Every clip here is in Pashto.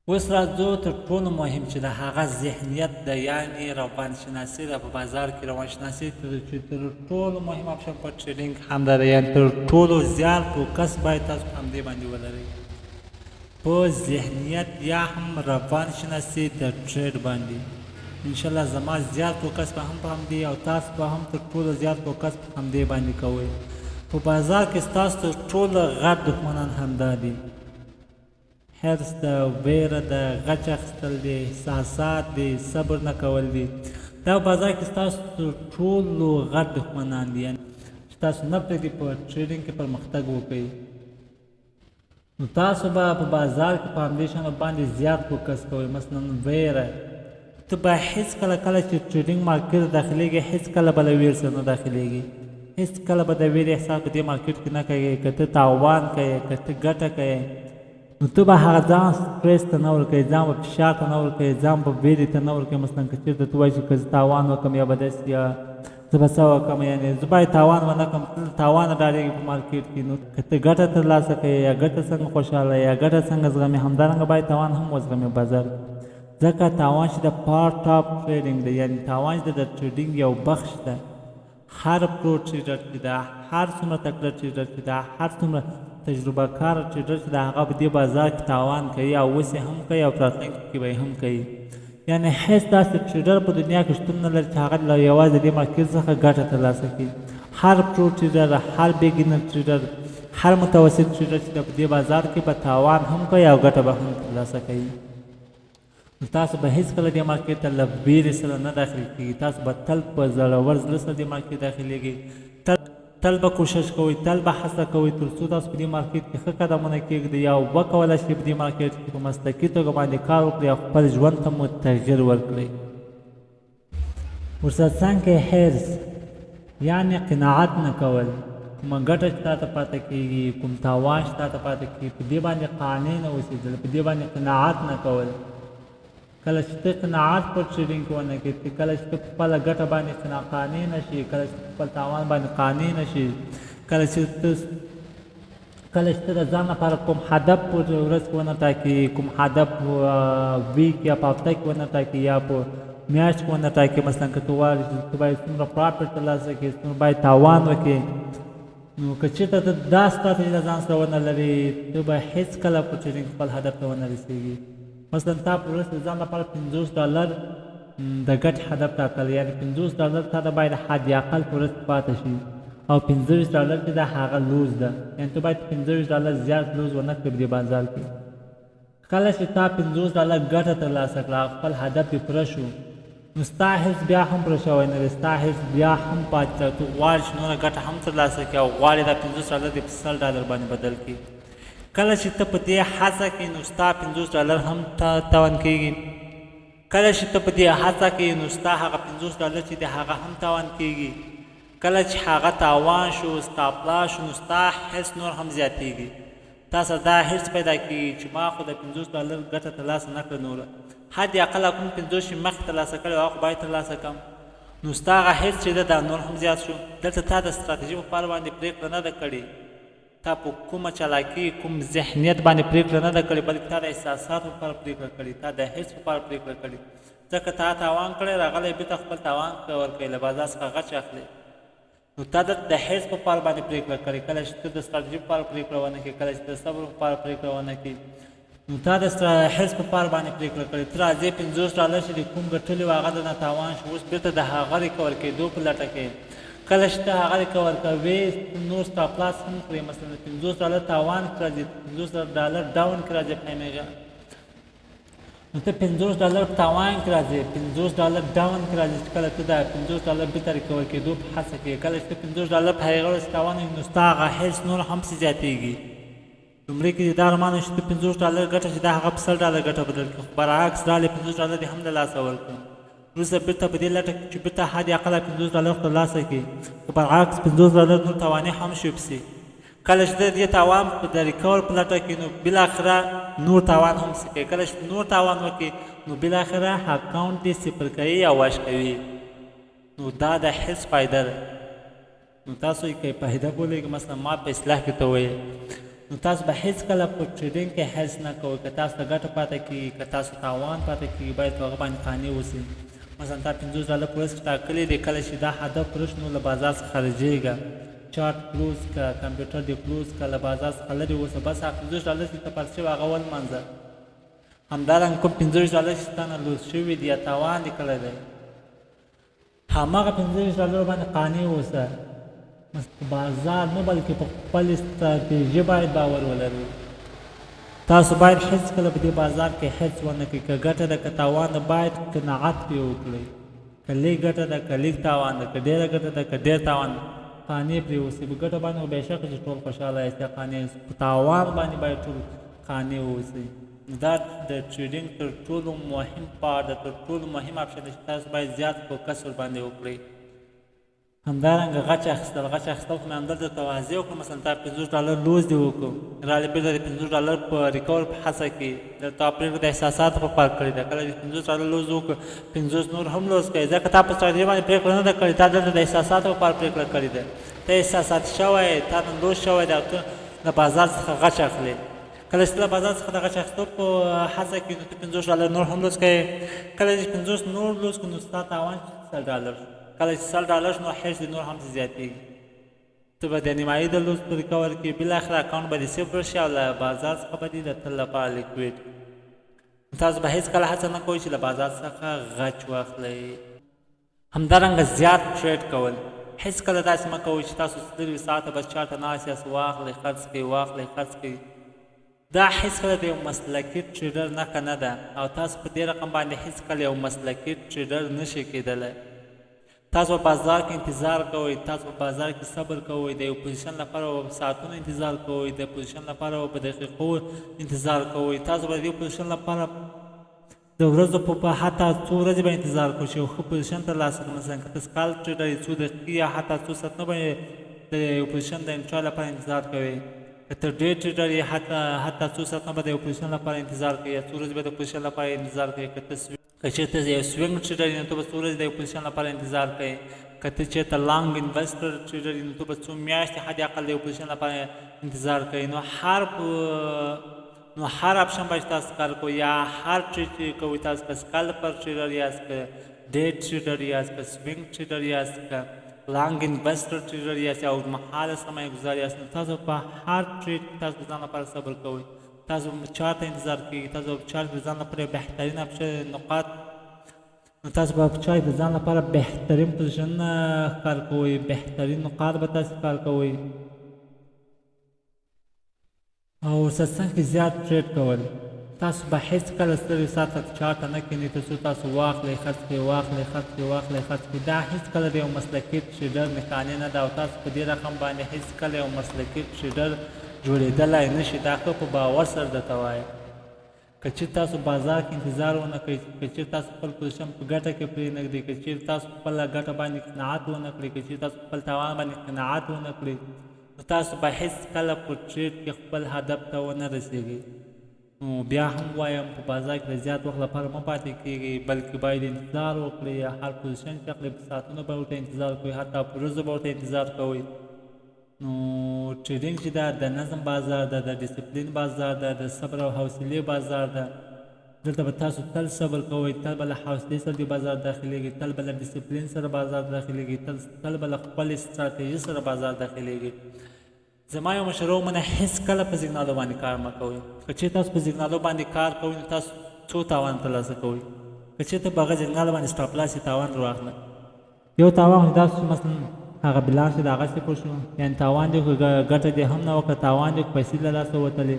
اوس راځو تر ټولو مهم چې د هغه ذهنیت د یعنې روانشناسي ده په بازار کې روانشناسي چې تر ټولو مهم اپشن په ټریډینګ همدا ده، یعنې تر ټولو زیات فوکس باید تاسو په همدې باندې ولرئ، په ذهنیت یا هم روانشناسي د ټریډ باندې. انشاءالله زما زیات فوکس به هم په همدې او تاسو به هم تر ټولو زیات فوکس په همدې باندې کوئ. په بازار کې ستاسو تر ټولو غټ دښمنان همدا دي: حرص ده، ویره ده، غچ اخیستل دي، احساسات دي، صبر نه کول دي. دا په بازار کې ستاسو تر ټولو غټ دښمنان دي، یعنې چې تاسو نه پرېږدي په ټریډینګ کې پرمختګ وکړئ. نو تاسو به په بازار کې په همدې شیانو باندې زیات فوکس کوئ. مثلا ویره، ته به هېڅ کله چې ټریډینګ مارکیټ داخلېږي هېڅ کله به له ویر سره نه داخلېږي، هېڅ کله به د ویرې احساس په دې مارکیټ کې نه کوې. که ته تاوان کوې، که ته ګټه کوې، نو ته به هغه ځان سټریس ته نه ورکوې، ځان به فشار ته نه ورکوې، ځان به ویرې ته نه ورکوې. مثلا که چېرته ته وایې چې که زه تاوان وکړم یا به داسې یا زه به څه وکړم، یعنې زه باید تاوان ونه کړم. ته له تاوانه ډارېږې په مارکیټ کې. نو که ته ګټه ترلاسه کوې یا ګټه څنګه خوشحاله یا ګټه څنګه زغمې، همدارنګه باید تاوان هم وزغمې بازار کې. ځکه تاوان چې د پارټ آف ټریډینګ دی، یعنې تاوان چې د ټریډینګ یو بخش ده. هر پرو ټریډر چې ده، هر څومره تکړه ټریډر چې ده، هر څومره تجربه کار ټریډر چې ده، هغه په دې بازار کې تاوان کوي او اوس هم کوي او په راتلونکي کې به یې هم کوي. یعنې هېڅ داسې ټریډر په دنیا کې شتون نه لري چې هغه له یوازې د دې مارکېټ څخه ګټه ترلاسه کړي. هر پرو ټریډر، هر بیګینر ټریډر، هر متوسط ټریډر چې ده په دې بازار کې به تاوان هم کوي او ګټه به هم ترلاسه کوي. تاسو به هېڅکله دې مارکېټ ته له ویرې سره نه داخل کېږي. تاسو به تل په زړور زړه سره دې مارکېټ داخلېږئ. تل به کوشش کوئ، تل به هڅه کوئ تر څو تاسو په دې مارکېټ کې ښه قدمونه کېږدئ او وکولی شئ په دې مارکېټ کې په مسلکي توګه باندې کار وکړئ او خپل ژوند ته مو تغییر ورکړئ. ورسره څنګه حرص، یعنې قناعت نه کول. کومه ګټه چې تا ته پاته کېږي، کوم تاوان چې تا ته پاته کېږي، په دې باندې قانع نه اوسېدل، په دې باندې قناعت نه کول. کله چې ته قناعت پر ټریډینګ کې ونه کړې، کله چې ته په خپله ګټه باندې قانع نه شي، کله چې په خپل تاوان باندې قانع نه شي، کله چې ته د ځان لپاره کوم هدف په ورځ کې ونه ټاکې، کوم هدف ویک یا په هفته کې ونه ټاکې یا په میاشت کې ونه ټاکې. مثلا که ته غواړې چې ته باید څومره پرافټ ترلاسه کړې، څومره باید تاوان وکړې، نو که چېرته ته دا ستراتیژي د ځان سره ونه لرې، ته به هېڅکله په ټریډینګ خپل هدف ته ونه رسېږي. مثلا تا په ورځ د ځان لپاره $50 د ګټې هدف ټاکلی، یعنې $50 تا ته باید حد اقل په ورځ پاته شي او $45 چې ده هغه لوز ده، یعنې ته باید $45 زیات لوز ونه کړې په دې بازار کې. کله چې تا $50 ګټه ترلاسه کړه او خپل هدف یې پوره شو، نو ستا حرص بیا هم پوره شوی نه دی، ستا حرص بیا هم پاتې ده. ته غواړې چې نوره ګټه هم ترلاسه کړې او غواړې دا $50 دې په $100 باندې بدل کړي. کله چې ته په دې هڅه کې، نو ستا $50 هم تاوان کېږي. کله چې ته په دې هڅه کې، نو ستا هغه $50 چې دی هغه هم تاوان کېږي. کله چې هغه تاوان شو، ستا پلا شو، نو ستا حرص نور هم زیاتېږي. تا سره دا حرص پیدا کېږي چې ما خو د $50 ګټه ترلاسه نه کړه، نور حد اقل کوم 50 چې مخکې ترلاسه کړی هغه خو باید ترلاسه کړم. نو ستا هغه حرص چې ده دا نور هم زیات شو. دلته تا د ستراتیژي په پار باندې پرېکړه نه ده کړې، تا په کومه چالاکي، کوم ذهنیت باندې پرېکړه نه ده کړې، بلکې تا د احساساتو لپاره پرېکړه کړې، تا د حرص لپاره پرېکړه کړې. ځکه تا تاوان کړی، راغلی بېرته خپل تاوان ورکوي، له بازار څخه غچ اخلي. نو تا د حرص په پار باندې پرېکړه کړې. کله چې ته د ستراتیژي په پار پرېکړه ونه کړې، کله چې د صبر په پار پرېکړه ونه کړې، نو تا د حرص په پار باندې پرېکړه کړې. ته راځې $50 چې د کوم ګټلي و هغه درنه تاوان شو، اوس بېرته د هغه ریکور کېدو په لټه کې. کله چې ته هغه ریکور کوې، نور ستا پلاس هم کړې. مثلا $50 تاوان کې راځي، $50 ډاون کې راځي په همیشه، نو ته $50 تاوان کې راځي، $50 ډاون کې راځي. کله ته دا $50 بېرته ریکور کېدو په هڅه کې، کله چې ته $50 په هغه ورځ تاوان وي، نو ستا هغه حرص نور هم زیاتېږي. لومړی کې دا ارمان وي چې ته $50 ګټه چې دا هغه په $100 ګټه بدل کړې، خو برعکس راغلې $50 دې هم له لاسه ورکړه. وروسته بېرته په دې لټه کې چې بېرته حد اقل $50 ترلاسه کړي، خو برعکس $50 نور تاوانې هم شوي پسې. کله چې د دې تاوان د ریکور په لټه کې، نو بالاخره نور تاوان هم څه کوي. کله چې نور تاوان وکړي، نو بالاخره اکاونټ یې صفر کوي یا واش کوي. نو دا د حرص فایده ده. نو تاسو یې که په هدف ولګئ، مثلا ما په اصلاح کې ته وویل نو تاسو به هیڅکله په ټریډینګ کې هیڅ نه کوئ. که تاسو ته ګټه پاتې کېږي، که تاسو تاوان پاتې کېږي، باید په هغه باندې قانع اوسئ. مثلا تا $50 په ورځ کې ټاکلی دی، کله چې دا هدف پوره شي نو له بازار څخه خارجېږه. چارټ کلوز کړه، کمپیوټر دې کلوز کړه، له بازار څخه لرې اوسه. بس هغه $50 چې ته پاتې شوی هغه ولمانځه. همدارنګه کوم $50 چې تا نه لوز شوي دي یا تاوان دې کړی دی، هماغه $50 باندې قانع اوسه. بازار نه بلکې په خپل استراتیژي باید باور ولرئ. تاسو باید هیڅکله په دې بازار کې هیڅ ونه کړئ. که ګټه ده که تاوان ده باید قناعت پرې وکړئ. که لږ ګټه ده که لږ تاوان ده، که ډېره ګټه ده که ډېر تاوان ده، قانع پرې اوسئ. په ګټه باندې خو بېشکه چې ټول خوشحاله یاست یا قانع یاست، په تاوان باندې باید ټول قانع اوسئ. دا د ټریډینګ تر ټولو مهم پارټ ده، تر ټولو مهم اپشن دی چې تاسو باید زیات فوکس ورباندې وکړئ. همدارنګه غچ اخیستل خو مې همدلته توضیح وکړم. مثلا تا $50 لوز دې وکړو، راغلی بېرته د $50 په ریکور په هڅه کې درته پرېکړه د احساساتو په پارک کړې ده. کله چې $50 لوز وکړو، 50 نور هم لوز کوي، ځکه تا په استراتیژي باندې پرېکړه نه ده کړې، تا دلته د احساساتو په پارک پرېکړه کړې ده. ته احساساتي شوی، تا نن لوز شوی دی او ته د بازار څخه غچ اخلې. کله چې ته له بازار څخه د غچ اخیستو په هڅه کې نو ته $50 نور هم لوز کوې. کله چې 50 نور لوز کړو نو ستا تاوان $100. کله چې $100 نو حرص دې نور هم زیاتېږي. ته به د نیمایي د لوز په ریکور کې بالاخره اکاونټ به دې صفر شي او له بازار څخه به دې د تل لپاره لیکویډ. تاسو به هېڅکله هڅه نه کوئ چې له بازار څخه غچ واخلئ. همدارنګه زیات ټریډ کول، هېڅکله داسې مه کوئ چې تاسو 4 ساعته بس چارته ناست یاست، واخلئ خرڅ کړئ، واخلئ خرڅ کړئ. دا هېڅکله د یو مسلکي ټریډر نښه نه ده او تاسو په دې رقم باندې هېڅکله یو مسلکي ټریډر نشئ کېدلی. تاسو په بازار کې انتظار کوئ، تاسو په بازار کې صبر کوئ، د یو پوزیشن لپاره به ساعتونو انتظار کوئ، د پوزیشن لپاره به په دقیقو انتظار کوئ. تاسو به د یو پوزیشن لپاره د ورځو په حتی څو ورځې به انتظار کوئ چې یو ښه پوزیشن ترلاسه کړئ. مثلا که ته سکال ټریډر یې، څو دقیقې یا حتی څو ساعتونه به د یو پوزیشن د انټرا لپاره انتظار کوئ. که ته ډے ټریډر یې، حتی څو ساعتونه به د یو پوزیشن لپاره انتظار کوئ یا څو ورځې به د پوزیشن لپاره انتظار کوئ. که چېرته یو سوینګ ټریډر یې نو ته به څو ورځې د یو پوزیشن لپاره انتظار کوئ. که ته چېرته لانګ انویسټر ټریډر یې نو ته به څو میاشتې حداقل د یو پوزیشن لپاره انتظار کوئ. نو هر اپشن باید تاسو کار کوئ یا هر ټریډ چې کوئ تاسو، که سکالپر ټریډر یاست، که ډے ټریډر یاست، که سوینګ ټریډر یاست، که لانګ انویسټر ټریډر یاست یا اوږدمهاله سرمایه ګزار یاست، نو تاسو په هر ټریډ کې تاسو د ځان لپاره صبر کوئ. تاسو چارت ته انتظار کوئ، تاسو چارت د ځان لپاره بهترین نقاط، نو تاسو به په چارت د ځان لپاره بهترین پوزیشنونه ښکار کوئ، بهترین نقاط به تاسو ښکار کوئ. او ورسره څنګه زیات ټریډ کول، تاسو به هېڅکله 4 ساعته چارت نه کښېنئ تر څو تاسو واخلئ خرڅ کړئ، واخلئ خرڅ کړئ، واخلئ خرڅ کړئ. دا هېڅکله د یو مسلکي ټریډر نښانې نه ده او تاسو په دې رقم باندې هېڅکله یو مسلکي ټریډر جوړېدلی نه شي. دا ښه په باور سره درته وایم. که چېرې تاسو بازار کې انتظار ونه کړئ، که چېرې تاسو خپل پوزیشن په ګټه کې پرېنږدئ، که چېرې تاسو خپله ګټه باندې قناعت ونه کړئ، که چېرې تاسو خپل تاوان باندې قناعت ونه کړئ، نو تاسو به هېڅکله په ټریډ کې خپل هدف ته ونه رسېږئ. نو بیا هم وایم په بازار کې د زیات وخت لپاره مه پاتې کېږئ، بلکې باید انتظار وکړئ. هر پوزیشن چې اخلئ په ساعتونو به ورته انتظار کوئ، حتی په ورځو به ورته انتظار کوئ. نو ټریډینګ چې ده د نظم بازار ده، د ډیسپلین بازار ده، د صبر او حوصلې بازار ده. دلته به تاسو تل صبر کوئ، تل به له حوصلې سره د بازار داخلېږئ، تل به له ډیسپلین سره بازار داخلېږئ، تل به له خپل استراتیژي سره بازار داخلېږئ. زما یو مشوره ومنه، هېڅکله په زیګنالو باندې کار مه کوئ. که چېرې تاسو په زیګنالو باندې کار کوئ نو تاسو څو تاوان ترلاسه کوئ. که چېرته په هغه زیګنالو باندې سټاپ لاس یې تاوان در واخله، یو تاوان خو داسې مثلا هغه بلانس چې د هغه صفر شو، یعنې تاوان دې خو ګټه دې هم نه وکړه، تاوان دې خو پیسې له لاسه وتلې.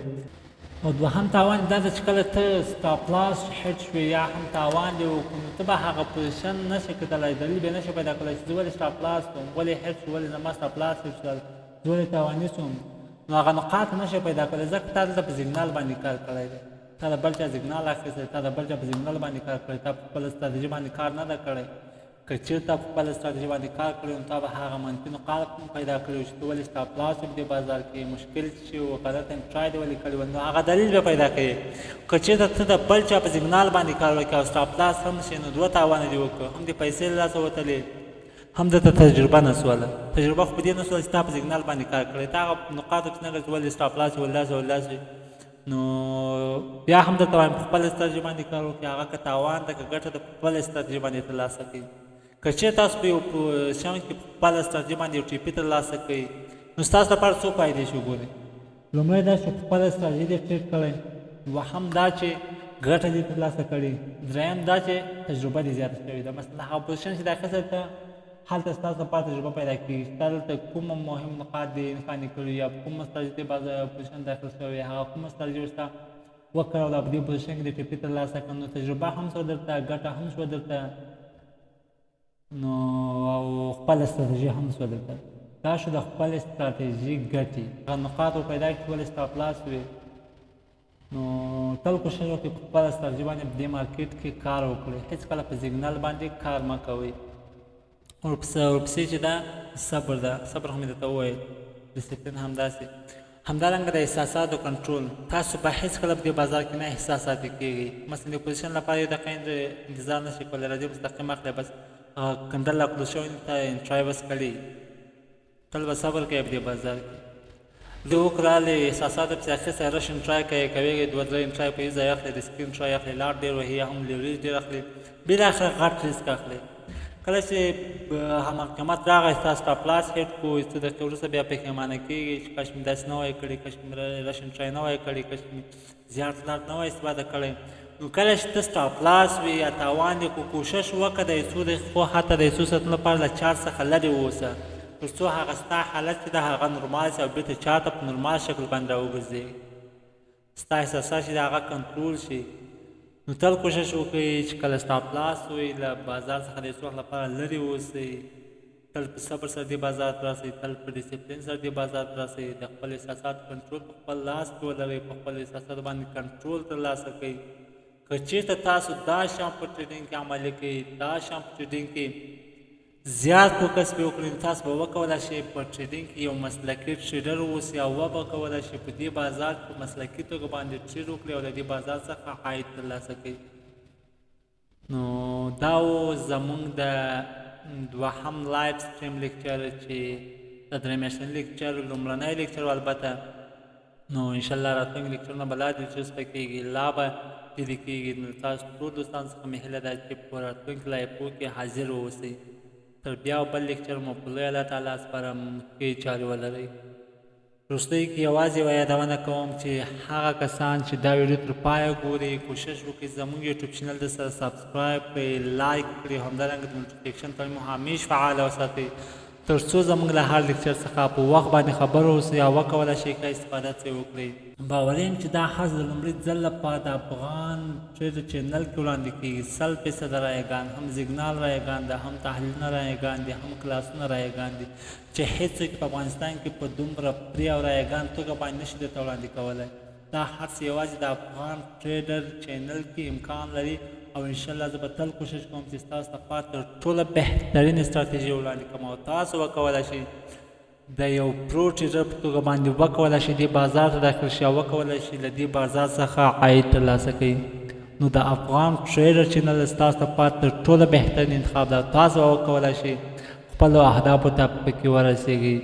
او دوهم تاوان دا ده چې کله ته سټاپ لاس هیټ شوې یا هم تاوان دې وکړو نو ته به هغه پوزیشن نه شې کېدلی، دلیل به نه شې پیدا کړلی چې زه ولې سټاپ لاس کوم، ولې هیټ شو، ولې زما سټاپ لاس هیټ شول، زه ولې تاواني شوم. نو هغه نقاط نه شې پیدا کړلی ځکه تا دلته په زیګنال باندې کار کړی دی، تا د بل چا زیګنال اخیستی، تا د بل چا په زیګنال باندې کار کړی، تا په خپله ستراتیژي باندې کار نه ده کړی. که چېرته په خپله ستراتیژي باندې کار کړی نو تا به هغه منفي نقاط پیدا کړي چې ته ولې سټاپ لاس په دې بازار کې مشکل شي او غلط انټرای دې ولې کړی و، نو هغه دلیل به پیدا کوي. که چېرته ته د بل چا په زیګنال باندې کار وکړې او سټاپ لاس هم شي نو 2 تاوانه دې وکړه، هم دې پیسې له لاسه وتلې، همدلته تجربه نسوله تجربه خو په دې نسوله چې تا په سیګنال باندې کار کړی تا هغه نقاطو کې نه ګرځي ولې سټاپ لاس ولداسې نو بیا هم درته وایم په خپله ستراتیژي باندې کار وکړئ هغه که تاوان ده که ګټه ده په خپله ستراتیژي باندې ترلاسه کړئ که چېرې تاسو په یو شیانو کې په خپله ستراتیژي باندې یو ټیپي ترلاسه کړئ نو ستاسو لپاره څو فایدې شي وګورئ لومړی دا چې په خپله ستراتیژي دې ټریډ کړی دوهم دا چې ګټه دې ترلاسه کړې دریم دا چې تجربه دې زیاته شوې ده مثلا هغه پوزیشن چې دا کسر ته هلته ستاسو لپاره تجربه پیدا کړي ستا دلته کومه مهم نقاط دې نښاني کړي یا کومه ستراتیژي دې پوزیشن داخل شوی هغه کومه ستراتیژي ستا وکړله په دې پوزیشن کې دې ټیپي ترلاسه کړه نو تجربه هم شوه درته ګټه هم شوه درته نو او خپله ستراتیژي هم شوه درته دا شو د خپلې ستراتیژي ګټې هغه نقاط پیدا کړي ولې سټاپ لاس وي نو تل کوشش وکړئ په خپله ستراتیژي باندې په دې مارکیټ کې کار وکړئ هېڅکله په سیګنال باندې کار مه کوئ ورپسې چې دا صبر ده صبر هم مې درته وویل ډسپلین همداسې همدارنګه د احساساتو کنټرول تاسو به هېڅکله په دې بازار کې نه احساساتي کېږئ مثلا د پوزیشن لپاره یو دقیقه انتظار نه شئ کولی راځئ مستقیم اخلئ بس کنډل لا کلوز شوی ته انټرای بس کړي تل به صبر کوئ په دې بازار کې د وکړالې احساساتو پسې اخیستی رش انټرای کوئ دوه درې انټرای په هېڅ ځای اخلئ رسکي انټرای اخلئ لاټ ډېر وهي یا هم لیوریج ډېر اخلئ بالاخره غټ رسک اخلئ کله چې هماغه قیمت راغی ستا سټاپ لاس هیټ کړو څه دقیقې وروسته بیا پښیمانه کېږي چې کاش مې داسې نه وای کړی کاش مې رش انټرای نه وای کړی کاش مې زیات لاټ نه وای استفاده کړی نو کله چې ته سټاپ لاس وي یا تاوان دې کو کوشش وکړه د یو څو دقیقو حتی د یو څو ساعتونو لپاره له چارت څخه لرې واوسه تر څو هغه ستا حالت چې ده هغه نورمال شي او بېرته چارت ته په نورمال شکل باندې راوګرځي ستا احساسات چې د هغه کنټرول شي نو تل کوشش وکړئ چې کله سټاپ لاس وي له بازار څخه د یو څه وخت لپاره لرې اوسئ تل په صبر سره دې بازار ته راسئ تل په ډسپلین سره دې بازار ته راسئ د خپل احساسات کنټرول په خپل لاس کې ولرئ په خپل احساساتو باندې کنټرول ترلاسه کړئ که چېرته تاسو دا شیان په ټریډینګ کې عملي کوئ دا شیان په ټریډینګ کې زیات فوکس پرې وکړئ نو تاسو به وکولی شئ په ټریډینګ کې یو مسلکي ټریډر واوسئ او وبه کولی شئ په دې بازار کې په مسلکي توګه باندې ټریډ وکړئ او د دې بازار څخه عاید ترلاسه کړئ نو دا و زموږ د دوهم لایف سټریم لیکچر چې د درې میاشتني لیکچر لومړنی لیکچر البته نو انشاءالله راتلونکي لیکچرونه به لا دلچسپه کېږي لا به ډېرې کېږي نو تاسو ټول دوستانو څخه مې هیله ده چې په راتلونکي لایفو کې حاضر واوسئ تر بیا بل لیکچر مو په لوی الله تعالی سپارم ښې چارې ولرئ وروستیو کې یوازې یوه یادونه کوم چې هغه کسان چې دا ویډیو تر پایه ګوري کوشش وکړئ زموږ یوټیوب چینل د سره سبسکرایب کړئ لایک کړئ همدارنګه د نوټیفیکیشن تل مو همیش فعاله وساتئ تر څو زموږ له هر لیکچر څخه په وخت باندې خبر اوسئ او وکولی شئ ښه استفاده ترې وکړئ باوري یم چې دا حظ د لومړي ځل لپاره د افغان ټریډر چینل کې وړاندې کېږي 100% رایګان هم سیګنال رایګان ده هم تحلیلونه رایګان دي هم کلاسونه رایګان دي چې هېڅوک په افغانستان کې په دومره پرې او رایګان توګه باندې نشي درته وړاندې کولی دا هر څه یوازې د افغان ټریډر چینل کې امکان لري او انشاءالله زه به تل کوشش کوم چې ستاسو لپاره تر ټوله بهترین استراتیژي وړاندې کړم او تاسو وکولی شئ د یو پرو ټریډر په توګه باندې وکولی شئ دې بازار ته داخل شئ او وکولی شئ له دې بازار څخه عاید ترلاسه کړئ نو د افغان ټریډر چینل ستاسو لپاره تر ټوله بهترین انتخاب ده تاسو به وکولی شئ خپلو اهدافو ته پکې ورسیږئ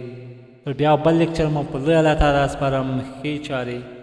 تر بیا بل لیکچر مو په لوی الله تعالی سپارم ښې چارې